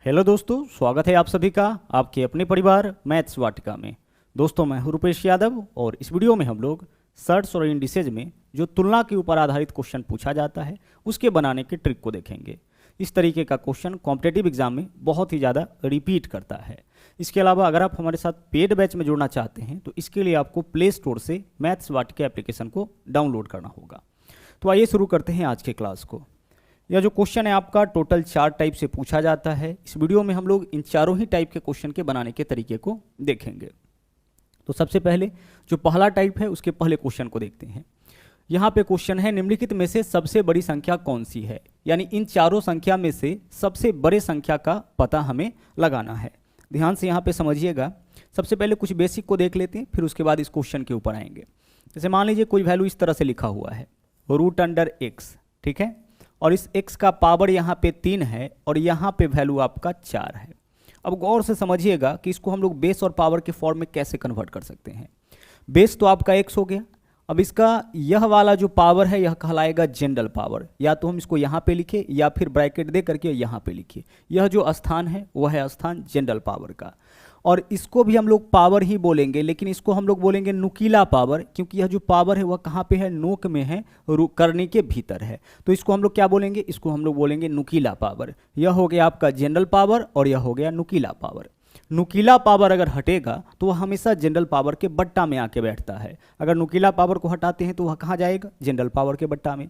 Hello दोस्तों, स्वागत है आप सभी का आपके अपने परिवार मैथ्स वाटिका में। दोस्तों, मैं हूं रुपेश यादव और इस वीडियो में हम लोग सर्ट्स और इंडिसेज में जो तुलना के ऊपर आधारित क्वेश्चन पूछा जाता है उसके बनाने के ट्रिक को देखेंगे। इस तरीके का क्वेश्चन कॉम्पिटिटिव एग्जाम में बहुत ही ज़्यादा रिपीट करता है। इसके अलावा अगर आप हमारे साथ पेड बैच में जुड़ना चाहते हैं तो इसके लिए आपको प्ले स्टोर से मैथ्स वाटिका एप्लीकेशन को डाउनलोड करना होगा। तो आइए शुरू करते हैं आज के क्लास को। यह जो क्वेश्चन है आपका टोटल 4 टाइप से पूछा जाता है। इस वीडियो में हम लोग इन चारों ही टाइप के क्वेश्चन के बनाने के तरीके को देखेंगे। तो सबसे पहले जो पहला टाइप है उसके पहले क्वेश्चन को देखते हैं। यहाँ पे क्वेश्चन है, निम्नलिखित में से सबसे बड़ी संख्या कौन सी है? यानी इन चारों संख्या में से सबसे बड़े संख्या का पता हमें लगाना है। ध्यान से यहाँ पे समझिएगा। सबसे पहले कुछ बेसिक को देख लेते हैं, फिर उसके बाद इस क्वेश्चन के ऊपर आएंगे। जैसे मान लीजिए कोई वैल्यू इस तरह से लिखा हुआ है √x, ठीक है, और इस x का पावर यहाँ पे 3 है और यहाँ पे वैल्यू आपका 4 है। अब गौर से समझिएगा कि इसको हम लोग बेस और पावर के फॉर्म में कैसे कन्वर्ट कर सकते हैं। बेस तो आपका x हो गया। अब इसका यह वाला जो पावर है यह कहलाएगा जनरल पावर। या तो हम इसको यहाँ पे लिखे या फिर ब्रैकेट दे करके यहाँ पे लिखिए। यह जो स्थान है वह है स्थान जनरल पावर का, और इसको भी हम लोग पावर ही बोलेंगे, लेकिन इसको हम लोग बोलेंगे नुकीला पावर, क्योंकि यह जो पावर है वह कहाँ पे है? नोक में है, करनी के भीतर है। तो इसको हम लोग क्या बोलेंगे? इसको हम लोग बोलेंगे नुकीला पावर। यह हो गया आपका जनरल पावर और यह हो गया नुकीला पावर। नुकीला पावर अगर हटेगा तो वह हमेशा जनरल पावर के बट्टा में आके बैठता है। अगर नुकीला पावर को हटाते हैं तो वह कहाँ जाएगा? जनरल पावर के बट्टा में।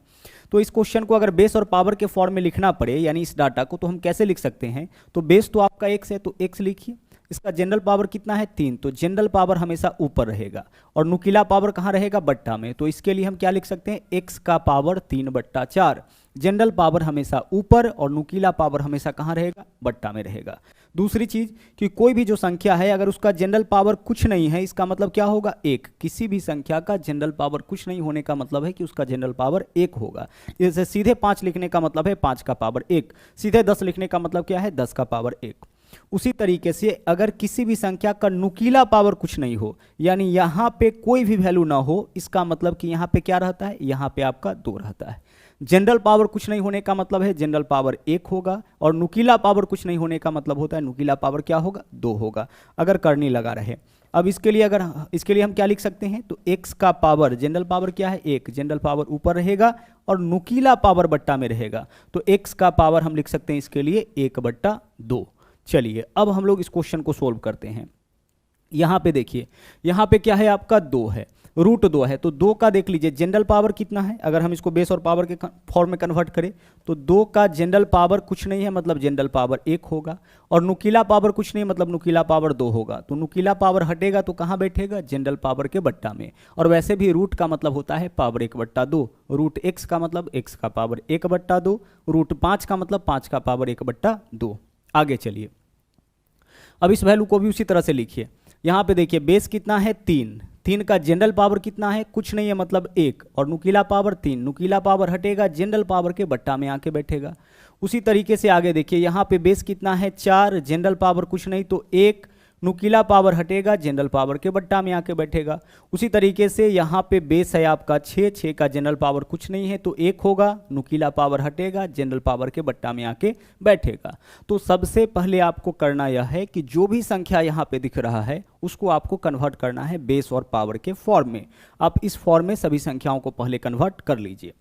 तो इस क्वेश्चन को अगर बेस और पावर के फॉर्म में लिखना पड़े, यानी इस डाटा को, तो हम कैसे लिख सकते हैं? तो बेस तो आपका x है तो x लिखिए। इसका जनरल पावर कितना है? 3, तो जनरल पावर हमेशा ऊपर रहेगा और नुकीला पावर कहाँ रहेगा? बट्टा में। तो इसके लिए हम क्या लिख सकते हैं? x का पावर 3/4। जनरल पावर हमेशा ऊपर और नुकीला पावर हमेशा कहाँ रहेगा? बट्टा में रहेगा। दूसरी चीज कि कोई भी जो संख्या है अगर उसका जनरल पावर कुछ नहीं है, इसका मतलब क्या होगा? 1। किसी भी संख्या का जनरल पावर कुछ नहीं होने का मतलब है कि उसका जनरल पावर 1 होगा। जैसे सीधे 5 लिखने का मतलब है 5 का पावर 1, सीधे 10 लिखने का मतलब क्या है? 10 का पावर 1। उसी तरीके से अगर किसी भी संख्या का नुकीला पावर कुछ नहीं हो, यानी यहाँ पे कोई भी वैल्यू ना हो, इसका मतलब कि यहाँ पे क्या रहता है? यहाँ पे आपका 2 रहता है। जनरल पावर कुछ नहीं होने का मतलब है जनरल पावर 1 होगा, और नुकीला पावर कुछ नहीं होने का मतलब होता है नुकीला पावर क्या होगा? 2 होगा, अगर करनी लगा रहे। अब इसके लिए हम क्या लिख सकते हैं? तो x का पावर, जनरल पावर क्या है? 1, जनरल पावर ऊपर रहेगा और नुकीला पावर बट्टा में रहेगा। तो x का पावर हम लिख सकते हैं इसके लिए 1/2। चलिए अब हम लोग इस क्वेश्चन को सोल्व करते हैं। यहाँ पे देखिए, यहाँ पे क्या है? आपका 2 है, √2 है। तो 2 का देख लीजिए जनरल पावर कितना है? अगर हम इसको बेस और पावर के फॉर्म में कन्वर्ट करें तो 2 का जनरल पावर कुछ नहीं है, मतलब जनरल पावर 1 होगा, और नुकीला पावर कुछ नहीं मतलब नुकीला पावर 2 होगा। तो नुकीला पावर हटेगा तो कहाँ बैठेगा? जनरल पावर के बट्टा में। और वैसे भी रूट का मतलब होता है पावर 1/2। √x का मतलब x का पावर 1/2, √5 का मतलब 5 का पावर 1/2। आगे चलिए, अब इस वैल्यू को भी उसी तरह से लिखिए। यहाँ पे देखिए बेस कितना है? 3 का जनरल पावर कितना है? कुछ नहीं है मतलब 1, और नुकीला पावर 3। नुकीला पावर हटेगा, जनरल पावर के बट्टा में आके बैठेगा। उसी तरीके से आगे देखिए, यहाँ पे बेस कितना है? 4, जनरल पावर कुछ नहीं तो 1, नुकीला पावर हटेगा, जनरल पावर के बट्टा में आके बैठेगा। उसी तरीके से यहाँ पे बेस है आपका 6 का जनरल पावर कुछ नहीं है तो 1 होगा, नुकीला पावर हटेगा, जनरल पावर के बट्टा में आके बैठेगा। तो सबसे पहले आपको करना यह है कि जो भी संख्या यहाँ पे दिख रहा है उसको आपको कन्वर्ट करना है बेस और पावर के फॉर्म में। आप इस फॉर्म में सभी संख्याओं को पहले कन्वर्ट कर लीजिए।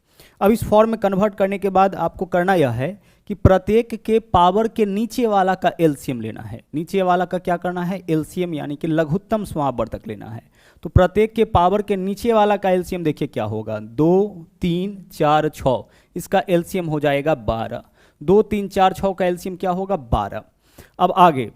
अब इस फॉर्म में कन्वर्ट करने के बाद आपको करना यह है कि प्रत्येक के पावर के नीचे वाला का एलसीएम लेना है। नीचे वाला का क्या करना है? एलसीएम, यानी कि लघुत्तम समावर्तक लेना है। तो प्रत्येक के पावर के नीचे वाला का एलसीएम देखिए क्या होगा? 2, 3, 4, 6, इसका एलसीएम हो जाएगा 12। 2, 3, 4, 6 का एलसीएम क्या होगा? 12। अब आगे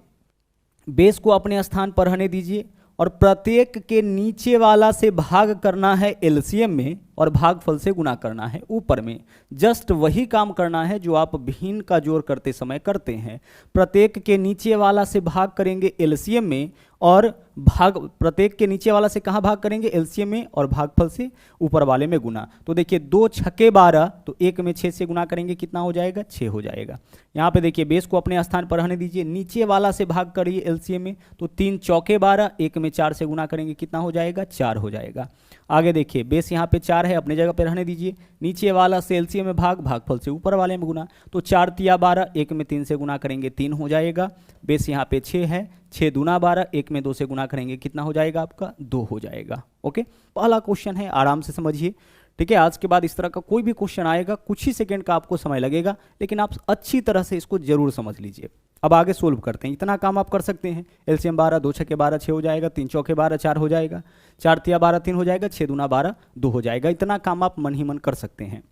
बेस को अपने स्थान पर रहने दीजिए और प्रत्येक के नीचे वाला से भाग करना है एलसीएम में और भागफल से गुणा करना है ऊपर में। जस्ट वही काम करना है जो आप भिन्न का जोड़ करते समय करते हैं। प्रत्येक के नीचे वाला से भाग करेंगे एलसीएम में और प्रत्येक के नीचे वाला से कहाँ भाग करेंगे? एलसीएम में, और भागफल से ऊपर वाले में गुना। तो देखिए 2 छक्के 12, तो 1 में 6 से गुना करेंगे कितना हो जाएगा? 6 हो जाएगा। यहाँ पे देखिए बेस को अपने स्थान पर रहने दीजिए, नीचे वाला से भाग करिए एलसीएम में, तो 3 चौके 12, 1 में 4 से गुना करेंगे कितना हो जाएगा? 4 हो जाएगा। आगे देखिए बेस यहाँ पे 4 है, अपने जगह पे रहने दीजिए। नीचे वाला से एलसीएम में भागफल से ऊपर वाले में गुना, तो 4 तिया 12, 1 में 3 से गुना करेंगे 3 हो जाएगा। बेस यहाँ पे 6 है, 6 दूना 12, 1 में 2 से गुना करेंगे कितना हो जाएगा आपका 2 हो जाएगा। ओके, पहला क्वेश्चन है, आराम से समझिए। ठीक है, आज के बाद इस तरह का कोई भी क्वेश्चन आएगा, कुछ ही सेकंड का आपको समय लगेगा, लेकिन आप अच्छी तरह से इसको जरूर समझ लीजिए। अब आगे सोल्व करते हैं। इतना काम आप कर सकते हैं। एलसीएम 12, 2 छके 12 6 हो जाएगा, 3 चौके 12 4 हो जाएगा, 4 तिया 12 3 हो जाएगा, 6 दूना 12 2 हो जाएगा। इतना काम आप मन ही मन कर सकते हैं।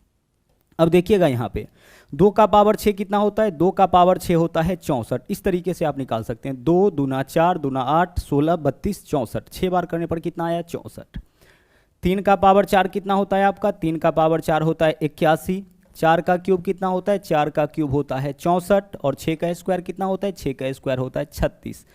अब देखिएगा यहाँ पे 2 का पावर 6 कितना होता है, 2 का पावर 6 होता है 64। इस तरीके से आप निकाल सकते हैं। 2 दूना 4 दूना 8 16 32 64, 6 बार करने पर कितना आया 64। 3 का पावर 4 कितना होता है आपका, 3 का पावर 4 होता है 81। 4 का क्यूब कितना होता है, 4 का क्यूब होता है 64, और 6 का स्क्वायर कितना होता है, 6 का स्क्वायर होता है 36।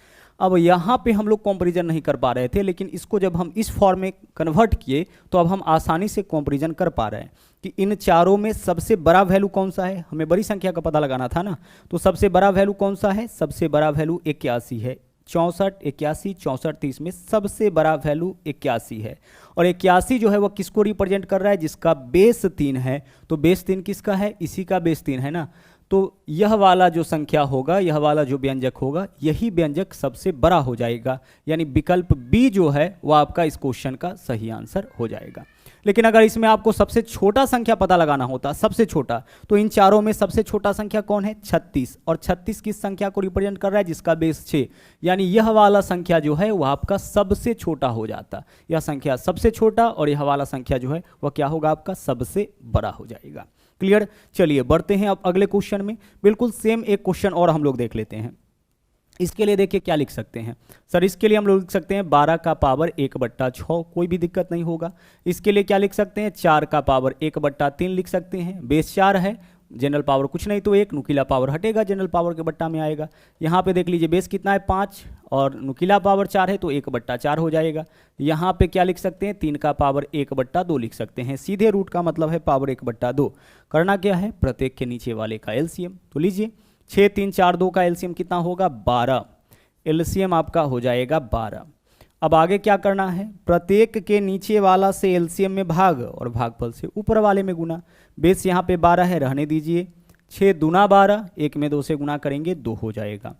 अब यहाँ पे हम लोग कंपैरिजन नहीं कर पा रहे थे, लेकिन इसको जब हम इस फॉर्म में कन्वर्ट किए तो अब हम आसानी से कंपैरिजन कर पा रहे हैं कि इन चारों में सबसे बड़ा वैल्यू कौन सा है। हमें बड़ी संख्या का पता लगाना था ना, तो सबसे बड़ा वैल्यू कौन सा है, सबसे बड़ा वैल्यू 81 है। 64 81 64 30 में सबसे बड़ा वैल्यू 81 है। और 81 जो है वो किसको रिप्रेजेंट कर रहा है, जिसका बेस 3 है। तो बेस 3 किसका है, इसी का बेस 3 है ना। तो यह वाला जो संख्या होगा, यह वाला जो व्यंजक होगा, यही व्यंजक सबसे बड़ा हो जाएगा। यानी विकल्प बी जो है वो आपका इस क्वेश्चन का सही आंसर हो जाएगा। लेकिन अगर इसमें आपको सबसे छोटा संख्या पता लगाना होता, सबसे छोटा, तो इन चारों में सबसे छोटा संख्या कौन है, 36। और 36 किस संख्या को रिप्रेजेंट कर रहा है, जिसका बेस 6। यानी यह वाला संख्या जो है वह आपका सबसे छोटा हो जाता। यह संख्या सबसे छोटा और यह वाला संख्या जो है वह क्या होगा, आपका सबसे बड़ा हो जाएगा। क्लियर। चलिए बढ़ते हैं अब अगले क्वेश्चन में। बिल्कुल सेम एक क्वेश्चन और हम लोग देख लेते हैं। इसके लिए देखिए क्या लिख सकते हैं सर, इसके लिए हम लोग लिख सकते हैं 12 का पावर 1/6, कोई भी दिक्कत नहीं होगा। इसके लिए क्या लिख सकते हैं, 4 का पावर 1/3 लिख सकते हैं। बेस 4 है, जनरल पावर कुछ नहीं तो 1, नुकीला पावर हटेगा, जनरल पावर के बट्टा में आएगा। यहाँ पे देख लीजिए बेस कितना है 5 और नुकीला पावर 4 है, तो 1/4 हो जाएगा। यहाँ पे क्या लिख सकते हैं, 3 का पावर 1/2 लिख सकते हैं। सीधे रूट का मतलब है पावर 1/2। करना क्या है, प्रत्येक के नीचे वाले का एलसीएम। तो लीजिए 6 3 4 2 का एलसीएम कितना होगा, 12। एलसीएम आपका हो जाएगा 12। अब आगे क्या करना है, प्रत्येक के नीचे वाला से एलसीएम में भाग और भागफल से ऊपर वाले में गुना। बेस यहाँ पे 12 है, रहने दीजिए। 6 दूना 12, 1 में 2 से गुना करेंगे 2 हो जाएगा।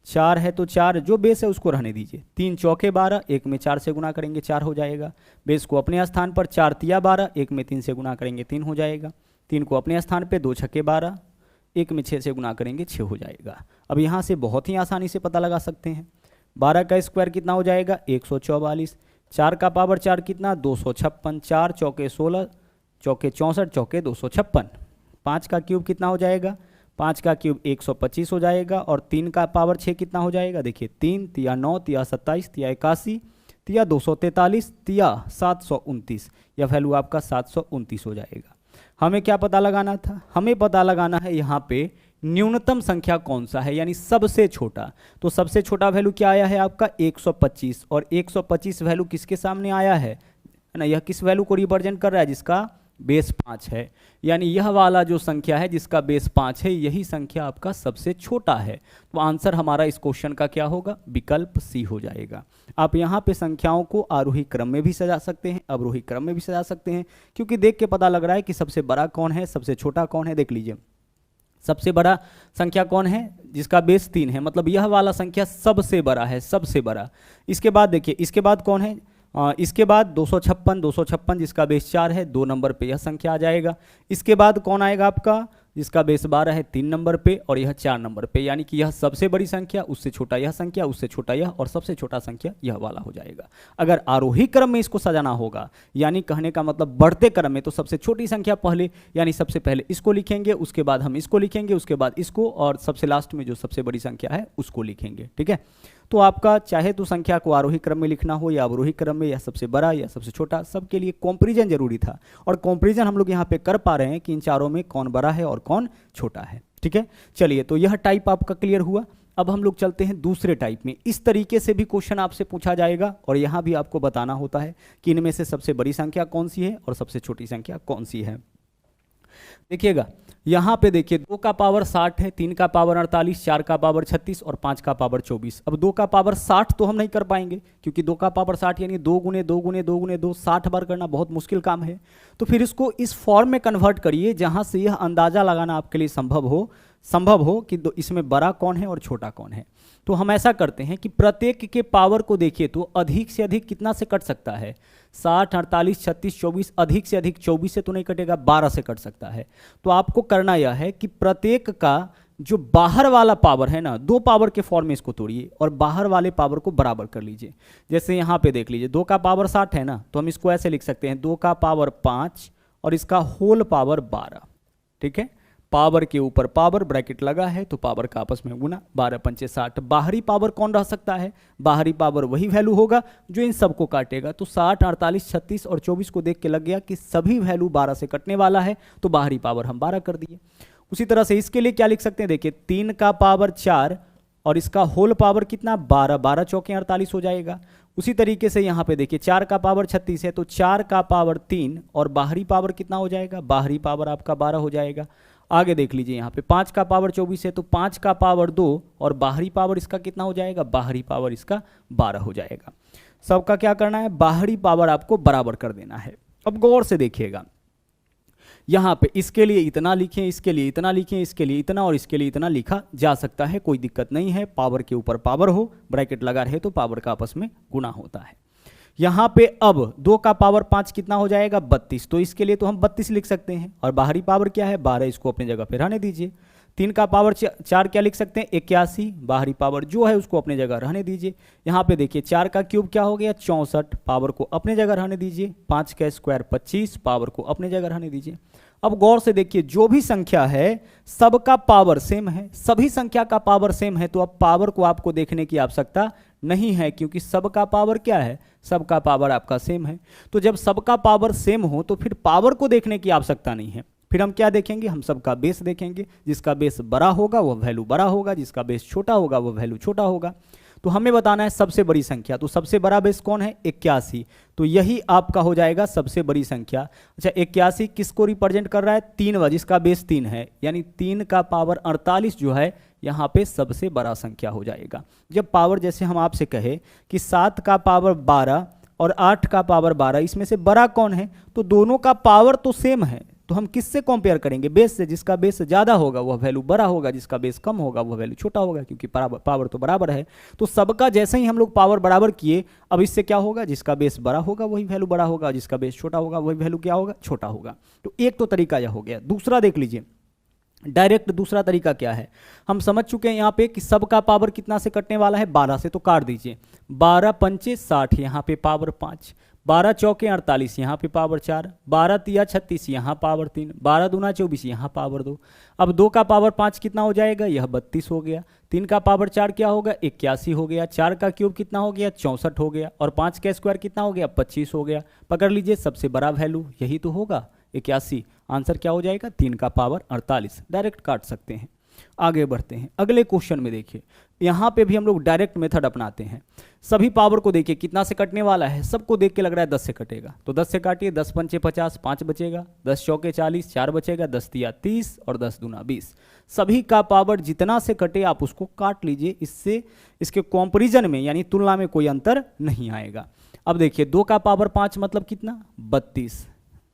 4 है तो 4 जो बेस है उसको रहने दीजिए। 3 चौके 12, 1 में 4 से गुना करेंगे 4 हो जाएगा। बेस को अपने स्थान पर 4 तिया 12, 1 में 3 से गुना करेंगे 3 हो जाएगा। 3 को अपने स्थान पर 2 छक्के 12, 1 में 6 से गुना करेंगे 6 हो जाएगा। अब यहाँ से बहुत ही आसानी से पता लगा सकते हैं। 12 का स्क्वायर कितना हो जाएगा, 144। 4 का पावर 4 कितना, 256। 4 चौके 16, चौके 64, चौके 256। 5 का क्यूब कितना हो जाएगा, 5 का क्यूब 125 हो जाएगा। और 3 का पावर 6 कितना हो जाएगा, देखिए 3 तिया 9 तिया 27 तिया 81 तिया 243 तिया 729। यह वैल्यू आपका 729 हो जाएगा। हमें क्या पता लगाना था, हमें पता लगाना है यहाँ पे न्यूनतम संख्या कौन सा है, यानी सबसे छोटा। तो सबसे छोटा वैल्यू क्या आया है आपका 125, और 125 वैल्यू किसके सामने आया है ना, यह किस वैल्यू को रिप्रेजेंट कर रहा है, जिसका बेस 5 है। यानी यह वाला जो संख्या है जिसका बेस 5 है, यही संख्या आपका सबसे छोटा है। तो आंसर हमारा इस क्वेश्चन का क्या होगा, विकल्प सी हो जाएगा। आप यहाँ पे संख्याओं को आरोही क्रम में भी सजा सकते हैं, अवरोही क्रम में भी सजा सकते हैं, क्योंकि देख के पता लग रहा है कि सबसे बड़ा कौन है, सबसे छोटा कौन है। देख लीजिए सबसे बड़ा संख्या कौन है, जिसका बेस 3 है, मतलब यह वाला संख्या सबसे बड़ा है, सबसे बड़ा। इसके बाद देखिए, इसके बाद कौन है, इसके बाद 256 जिसका बेस 4 है, 2 नंबर पे यह संख्या आ जाएगा। इसके बाद कौन आएगा आपका, जिसका बेस 12 है, 3 नंबर पे, और यह 4 नंबर पे। यानी कि यह सबसे बड़ी संख्या, उससे छोटा यह संख्या, उससे छोटा यह, और सबसे छोटा संख्या यह वाला हो जाएगा। अगर आरोही क्रम में इसको सजाना होगा, यानी कहने का मतलब बढ़ते क्रम में, तो सबसे छोटी संख्या पहले, यानी सबसे पहले इसको लिखेंगे, उसके बाद हम इसको लिखेंगे, उसके बाद इसको, और सबसे लास्ट में जो सबसे बड़ी संख्या है उसको लिखेंगे। ठीक है, तो आपका चाहे तो संख्या को आरोही क्रम में लिखना हो या अवरोही क्रम में, या सबसे बड़ा या सबसे छोटा, सबके लिए कंपैरिजन जरूरी था। और कंपैरिजन हम लोग यहाँ पे कर पा रहे हैं कि इन चारों में कौन बड़ा है और कौन छोटा है। ठीक है, चलिए तो यह टाइप आपका क्लियर हुआ। अब हम लोग चलते हैं दूसरे टाइप में। इस तरीके से भी क्वेश्चन आपसे पूछा जाएगा, और यहाँ भी आपको बताना होता है कि इनमें से सबसे बड़ी संख्या कौन सी है और सबसे छोटी संख्या कौन सी है। देखिएगा यहाँ पे देखिए 2 का पावर 60 है, 3 का पावर 48, 4 का पावर 36 और 5 का पावर 24। अब 2 का पावर 60 तो हम नहीं कर पाएंगे, क्योंकि 2 का पावर 60 यानी 2 गुने 2 गुने 2 गुने 2 60 बार करना बहुत मुश्किल काम है। तो फिर इसको इस फॉर्म में कन्वर्ट करिए जहाँ से यह अंदाजा लगाना आपके लिए संभव हो कि इसमें बड़ा कौन है और छोटा कौन है। तो हम ऐसा करते हैं कि प्रत्येक के पावर को देखिए तो अधिक से अधिक कितना से कट सकता है, 60, 48, 36, 24, अधिक से अधिक 24 से तो नहीं कटेगा, 12 से कट सकता है। तो आपको करना यह है कि प्रत्येक का जो बाहर वाला पावर है ना, 2 पावर के फॉर्म में इसको तोड़िए और बाहर वाले पावर को बराबर कर लीजिए। जैसे यहाँ पे देख लीजिए 2 का पावर 60 है ना, तो हम इसको ऐसे लिख सकते हैं 2 का पावर 5 और इसका होल पावर 12। ठीक है, पावर के ऊपर पावर ब्रैकेट लगा है तो पावर का आपस में गुना, 12 पंचे 60। बाहरी पावर कौन रह सकता है, बाहरी पावर वही वैल्यू होगा जो इन सबको काटेगा। तो 60, 48, 36 और 24 को देख के लग गया कि सभी वैल्यू 12 से कटने वाला है, तो बाहरी पावर हम 12 कर दिए। उसी तरह से इसके लिए क्या लिख सकते हैं, देखिए 3 का पावर 4 और इसका होल पावर कितना 12, 12 चौके 48 हो जाएगा। उसी तरीके से यहाँ पे देखिए 4 का पावर 36 है तो 4 का पावर 3 और बाहरी पावर कितना हो जाएगा, बाहरी पावर आपका 12 हो जाएगा। आगे देख लीजिए यहाँ पे 5 का पावर 24 है तो 5 का पावर 2 और बाहरी पावर इसका कितना हो जाएगा, बाहरी पावर इसका 12 हो जाएगा। सबका क्या करना है, बाहरी पावर आपको बराबर कर देना है। अब गौर से देखिएगा, यहाँ पे इसके लिए इतना लिखें, इसके लिए इतना लिखें, इसके लिए इतना और इसके लिए इतना लिखा जा सकता है, कोई दिक्कत नहीं है। पावर के ऊपर पावर हो, ब्रैकेट लगा रहे तो पावर का आपस में गुणा होता है। यहाँ पे अब 2 का पावर 5 कितना हो जाएगा 32, तो इसके लिए तो हम 32 लिख सकते हैं और बाहरी पावर क्या है 12, इसको अपनी जगह पे रहने दीजिए। 3 का पावर 4 क्या लिख सकते हैं 81, बाहरी पावर जो है उसको अपने जगह रहने दीजिए। यहाँ पे देखिए 4 का क्यूब क्या हो गया 64, पावर को अपने जगह रहने दीजिए। 5 का स्क्वायर 25, पावर को अपने जगह रहने दीजिए। अब गौर से देखिए जो भी संख्या है सबका पावर सेम है, सभी संख्या का पावर सेम है, तो अब पावर को आपको देखने की आवश्यकता नहीं है, क्योंकि सबका पावर क्या है, सबका पावर आपका सेम है। तो जब सबका पावर सेम हो तो फिर पावर को देखने की आवश्यकता नहीं है। फिर हम क्या देखेंगे, हम सबका बेस देखेंगे। जिसका बेस बड़ा होगा वह वैल्यू बड़ा होगा, जिसका बेस छोटा होगा वह वैल्यू छोटा होगा। तो हमें बताना है सबसे बड़ी संख्या, तो सबसे बड़ा बेस कौन है 81, तो यही आपका हो जाएगा सबसे बड़ी संख्या। अच्छा 81 किसको रिप्रेजेंट कर रहा है, 3 जिसका बेस 3 है, यानी 3 का पावर 48 जो है यहाँ पे सबसे बड़ा संख्या हो जाएगा। जब पावर जैसे हम आपसे कहे कि 7 का पावर 12 और 8 का पावर 12, इसमें से बड़ा कौन है, तो दोनों का पावर तो सेम है, तो हम किससे कंपेयर करेंगे, बेस से। जिसका बेस ज़्यादा होगा वह वैल्यू बड़ा होगा, जिसका बेस कम होगा वह वैल्यू छोटा होगा, क्योंकि पावर तो बराबर है। तो सबका जैसे ही हम लोग पावर बराबर किए, अब इससे क्या होगा, जिसका बेस बड़ा होगा वही वैल्यू बड़ा होगा, जिसका बेस छोटा होगा वही वैल्यू क्या होगा, छोटा होगा। तो एक तो तरीका यह हो गया। दूसरा देख लीजिए, डायरेक्ट दूसरा तरीका क्या है, हम समझ चुके हैं यहाँ पे कि सबका पावर कितना से कटने वाला है 12 से, तो काट दीजिए। 12 पंचे 60, यहाँ पे पावर 5, 12 चौके 48, यहाँ पे पावर 4, 12 तिया 36, यहाँ पावर 3, 12 दूना 24, यहाँ पावर 2। अब 2 का पावर 5 कितना हो जाएगा, यह 32 हो गया। 3 का पावर 4 क्या होगा 81 हो गया। 4 का क्यूब कितना हो गया 64 हो गया, और 5 का स्क्वायर कितना हो गया 25 हो गया। पकड़ लीजिए सबसे बड़ा वैल्यू यही तो होगा 81। आंसर क्या हो जाएगा 3 का पावर 48। डायरेक्ट काट सकते हैं। आगे बढ़ते हैं अगले क्वेश्चन में। देखिए यहाँ पे भी हम लोग डायरेक्ट मेथड अपनाते हैं। सभी पावर को देखिए कितना से कटने वाला है, सबको देख के लग रहा है 10 से कटेगा, तो 10 से काटिए। 10 पंचे 50, 5 बचेगा। 10 चौके 40, 4 बचेगा। 10 तिया 30 और 10 दूना 20। सभी का पावर जितना से कटे आप उसको काट लीजिए, इससे इसके कंपैरिजन में यानी तुलना में कोई अंतर नहीं आएगा। अब देखिए 2 का पावर 5 मतलब कितना 32,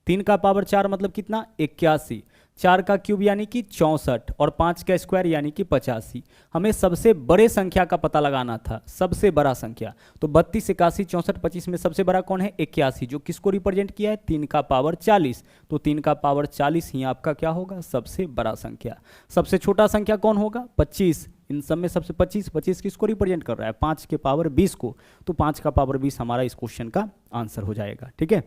3 का पावर 4 मतलब कितना 81, 4 का क्यूब यानी कि 64 और 5 का स्क्वायर यानी कि 85। हमें सबसे बड़े संख्या का पता लगाना था, सबसे बड़ा संख्या। तो 32, 81, 64, 25 में सबसे बड़ा कौन है 81, जो किसको रिप्रेजेंट किया है 3 का पावर 40। तो 3 का पावर 40 ही आपका क्या होगा सबसे बड़ा संख्या। सबसे छोटा संख्या कौन होगा 25। इन सब में सबसे 25 किसको रिप्रेजेंट कर रहा है 5 के पावर 20 को। तो 5 का पावर 20 हमारा इस क्वेश्चन का आंसर हो जाएगा। ठीक है,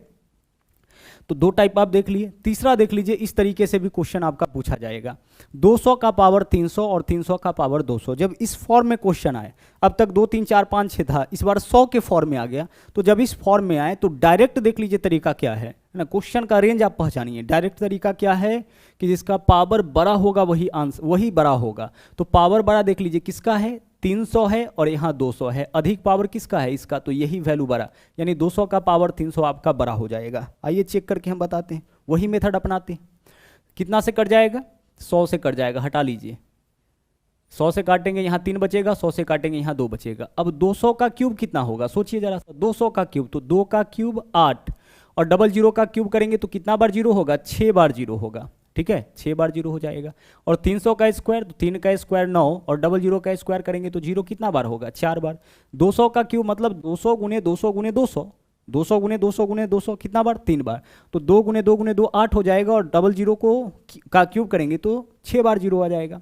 तो 2 टाइप आप देख लिए। तीसरा देख लीजिए, इस तरीके से भी क्वेश्चन आपका पूछा जाएगा। 200 का पावर 300 और 300 का पावर 200। जब इस फॉर्म में क्वेश्चन आए, अब तक 2 3 4 5 6 था, इस बार 100 के फॉर्म में आ गया। तो जब इस फॉर्म में आए तो डायरेक्ट देख लीजिए तरीका क्या है ना, क्वेश्चन का रेंज आप पहचानिए। डायरेक्ट तरीका क्या है कि जिसका पावर बड़ा होगा वही आंसर वही बड़ा होगा। तो पावर बड़ा देख लीजिए किसका है 300 है और यहाँ 200 है। अधिक पावर किसका है इसका, तो यही वैल्यू बड़ा, यानी 200 का पावर 300 आपका बड़ा हो जाएगा। आइए चेक करके हम बताते हैं, वही मेथड अपनाते हैं। कितना से कट जाएगा 100 से कट जाएगा, हटा लीजिए। 100 से काटेंगे यहाँ 3 बचेगा, 100 से काटेंगे यहाँ 2 बचेगा। अब 200 का क्यूब कितना होगा, सोचिए जरा सा। 200 का क्यूब तो 2 का क्यूब 8, और डबल जीरो का क्यूब करेंगे तो कितना बार जीरो होगा, 6 बार जीरो होगा। ठीक है, 6 बार जीरो हो जाएगा। और 300 का स्क्वायर तो 3 का स्क्वायर 9, और डबल जीरो का स्क्वायर करेंगे तो जीरो कितना बार होगा, 4 बार। 200 का क्यूब मतलब 200 गुने 200 गुने 200, 200 गुने 200 गुने 200 कितना बार, 3 बार। तो 2 गुने 2 गुने 2 8 हो जाएगा, और डबल जीरो का क्यूब करेंगे तो 6 बार जीरो आ जाएगा।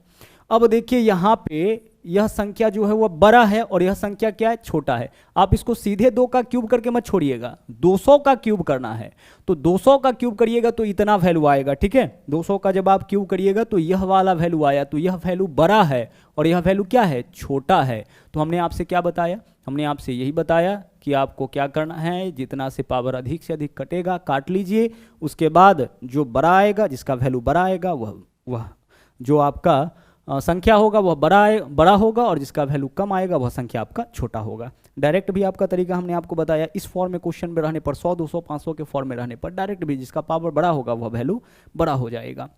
अब देखिए यहाँ पे यह संख्या जो है वह बड़ा है और यह संख्या क्या है, छोटा है। आप इसको सीधे 2 का क्यूब करके मत छोड़िएगा, 200 का क्यूब करना है। तो 200 का क्यूब करिएगा तो इतना वैल्यू आएगा। ठीक है, 200 का जब आप क्यूब करिएगा तो यह वाला वैल्यू आया, तो यह वैल्यू बड़ा है और यह वैल्यू क्या है, छोटा है। तो हमने आपसे क्या बताया, हमने आपसे यही बताया कि आपको क्या करना है, जितना से पावर अधिक से अधिक कटेगा काट लीजिए, उसके बाद जो बड़ा आएगा, जिसका वैल्यू बड़ा आएगा वह जो आपका संख्या होगा वह बड़ा होगा, और जिसका वैल्यू कम आएगा वह संख्या आपका छोटा होगा। डायरेक्ट भी आपका तरीका हमने आपको बताया, इस फॉर्म में क्वेश्चन में रहने पर 100 200 500 के फॉर्म में रहने पर डायरेक्ट भी जिसका पावर बड़ा होगा वह वैल्यू बड़ा हो जाएगा।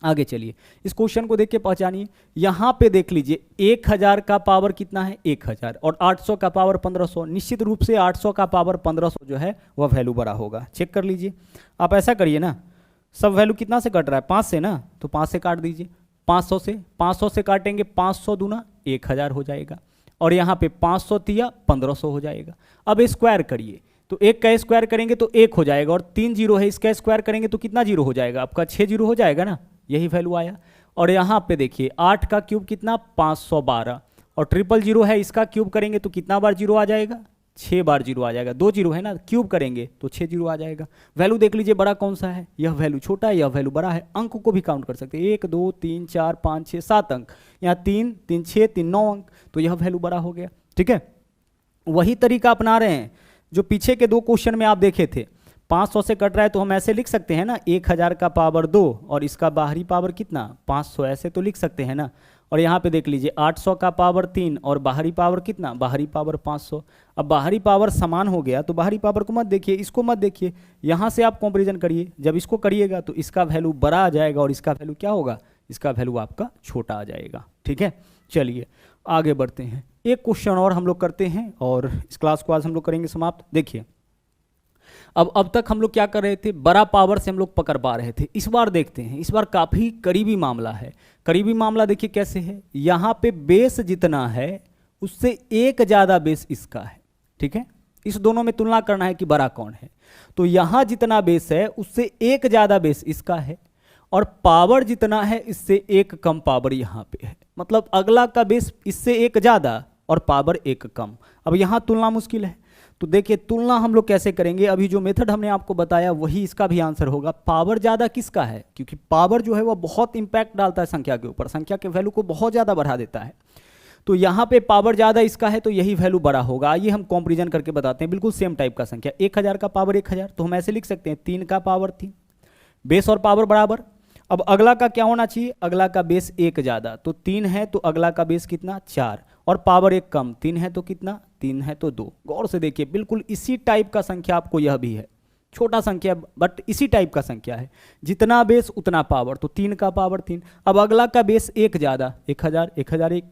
आगे चलिए, इस क्वेश्चन को देख के पहचानिए। यहाँ पे देख लीजिए 1000 का पावर कितना है, 1000, और 800 का पावर 1500। निश्चित रूप से 800 का पावर 1500 जो है वह वैल्यू बड़ा होगा। चेक कर लीजिए, आप ऐसा करिए ना, सब वैल्यू कितना से कट रहा है, 5 से ना, तो 5 से काट दीजिए। 500 से काटेंगे, 500 दूना 1000 हो जाएगा, और यहाँ पे 500 तिया 1500 हो जाएगा। अब स्क्वायर करिए, तो 1 का स्क्वायर करेंगे तो 1 हो जाएगा, और 3 जीरो है, इसका स्क्वायर करेंगे तो कितना जीरो हो जाएगा, आपका 6 जीरो हो जाएगा ना, यही वैल्यू आया। और यहाँ पे देखिए 8 का क्यूब कितना, 512, और ट्रिपल जीरो है, इसका क्यूब करेंगे तो कितना बार जीरो आ जाएगा, 6 बार जीरो आ जाएगा। 2 जीरो है ना, क्यूब करेंगे तो 6 जीरो आ जाएगा। वैल्यू देख लीजिए बड़ा कौन सा है, यह वैल्यू छोटा है, यह वैल्यू बड़ा है। अंक को भी काउंट कर सकते हैं, 1 2 3 4 5 6 7 अंक, यहाँ 3 3 6 3 9 अंक, तो यह वैल्यू बड़ा हो गया। ठीक है, वही तरीका अपना रहे हैं जो पीछे के 2 क्वेश्चन में आप देखे थे। 500 से कट रहा है तो हम ऐसे लिख सकते हैं ना, 1000 का पावर 2 और इसका बाहरी पावर कितना 500, ऐसे तो लिख सकते हैं ना। और यहाँ पे देख लीजिए 800 का पावर 3 और बाहरी पावर कितना, बाहरी पावर 500। अब बाहरी पावर समान हो गया तो बाहरी पावर को मत देखिए, इसको मत देखिए, यहाँ से आप कंपैरिजन करिए। जब इसको करिएगा तो इसका वैल्यू बड़ा आ जाएगा और इसका वैल्यू क्या होगा, इसका वैल्यू आपका छोटा आ जाएगा। ठीक है, चलिए आगे बढ़ते हैं। एक क्वेश्चन और हम लोग करते हैं और इस क्लास को आज हम लोग करेंगे समाप्त। देखिए अब तक हम लोग क्या कर रहे थे, बड़ा पावर से हम लोग पकड़ पा रहे थे। इस बार देखते हैं, इस बार काफ़ी करीबी मामला है। करीबी मामला देखिए कैसे है, यहाँ पे बेस जितना है उससे एक ज़्यादा बेस इसका है। ठीक है, इस दोनों में तुलना करना है कि बड़ा कौन है। तो यहाँ जितना बेस है उससे एक ज़्यादा बेस इसका है, और पावर जितना है इससे एक कम पावर यहाँ पे है। मतलब अगला का बेस इससे एक ज़्यादा और पावर एक कम। अब यहाँ तुलना मुश्किल है, तो देखिए तुलना हम लोग कैसे करेंगे। अभी जो मेथड हमने आपको बताया वही इसका भी आंसर होगा। पावर ज़्यादा किसका है, क्योंकि पावर जो है वह बहुत इंपैक्ट डालता है संख्या के ऊपर, संख्या के वैल्यू को बहुत ज़्यादा बढ़ा देता है। तो यहाँ पे पावर ज़्यादा इसका है तो यही वैल्यू बड़ा होगा। आइए हम कंपैरिजन करके बताते हैं। बिल्कुल सेम टाइप का संख्या, 1000 का पावर 1000, तो हम ऐसे लिख सकते हैं 3 का पावर 3, बेस और पावर बराबर। अब अगला का क्या होना चाहिए, अगला का बेस एक ज़्यादा, तो 3 है तो अगला का बेस कितना 4, और पावर एक कम, 3 है तो कितना, 3 है तो 2। गौर से देखिए बिल्कुल इसी टाइप का संख्या आपको यह भी है, छोटा संख्या बट इसी टाइप का संख्या है। जितना बेस उतना पावर, तो 3 का पावर 3। अब अगला का बेस एक ज़्यादा, 1000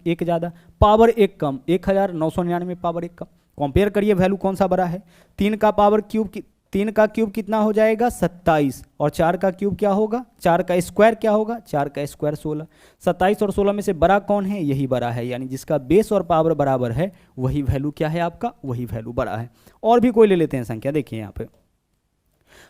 एक ज़्यादा, पावर एक कम, 1999 पावर एक कम। कंपेयर करिए वैल्यू कौन सा बड़ा है। 3 का पावर क्यूब 3 का क्यूब कितना हो जाएगा 27, और 4 का क्यूब क्या होगा, 4 का स्क्वायर क्या होगा, 4 का स्क्वायर 16। 27 और 16 में से बड़ा कौन है, यही बड़ा है, यानी जिसका बेस और पावर बराबर है वही वैल्यू क्या है आपका, वही वैल्यू बड़ा है। और भी कोई ले लेते हैं संख्या, देखिए यहाँ पे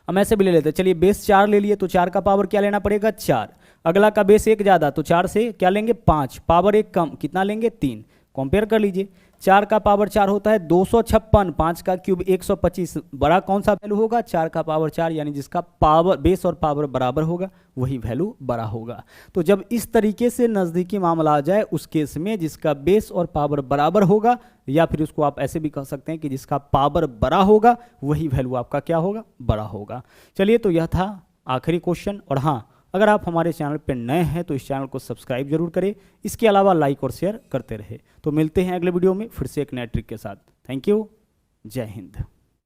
हम ऐसे भी ले लेते हैं। चलिए बेस 4 ले लिए तो 4 का पावर क्या लेना पड़ेगा 4, अगला का बेस एक ज़्यादा तो 4 से क्या लेंगे 5, पावर एक कम कितना लेंगे 3। कंपेयर कर लीजिए, 4 का पावर 4 होता है 256, 5 का क्यूब 125, बड़ा कौन सा वैल्यू होगा 4 का पावर 4, यानी जिसका पावर बेस और पावर बराबर होगा वही वैल्यू बड़ा होगा। तो जब इस तरीके से नज़दीकी मामला आ जाए उस केस में जिसका बेस और पावर बराबर होगा, या फिर उसको आप ऐसे भी कह सकते हैं कि जिसका पावर बड़ा होगा वही वैल्यू आपका क्या होगा, बड़ा होगा। चलिए तो यह था आखिरी क्वेश्चन। और हाँ, अगर आप हमारे चैनल पर नए हैं तो इस चैनल को सब्सक्राइब जरूर करें, इसके अलावा लाइक और शेयर करते रहे। तो मिलते हैं अगले वीडियो में फिर से एक नए ट्रिक के साथ। थैंक यू, जय हिंद।